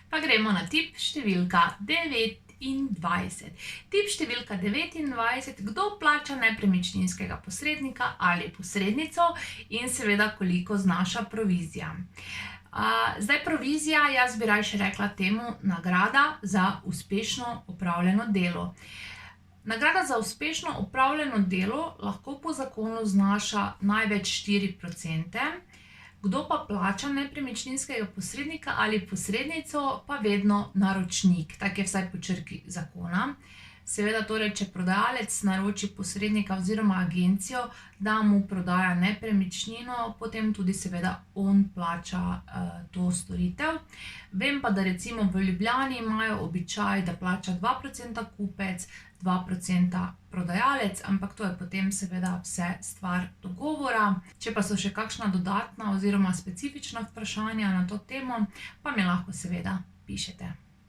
Pa gremo na tip številka 29. Tip številka 29, kdo plača nepremičninskega posrednika ali posrednico in seveda koliko znaša provizija. Zdaj provizija, jaz bi rajši rekla temu nagrada za uspešno opravljeno delo. Nagrada za uspešno opravljeno delo lahko po zakonu znaša največ 4%, kdo pa plača nepremičninskega posrednika ali posrednico, pa vedno naročnik, tak je vsaj po črki zakona. Seveda torej, če prodajalec naroči posrednika oziroma agencijo, da mu prodaja nepremičnino, potem tudi seveda on plača to storitev. Vem pa, da recimo v Ljubljani imajo običaj, da plača 2% kupec, 2% prodajalec, ampak to je potem seveda vse stvar dogovora. Če pa so še kakšna dodatna oziroma specifična vprašanja na to temo, pa mi lahko seveda pišete.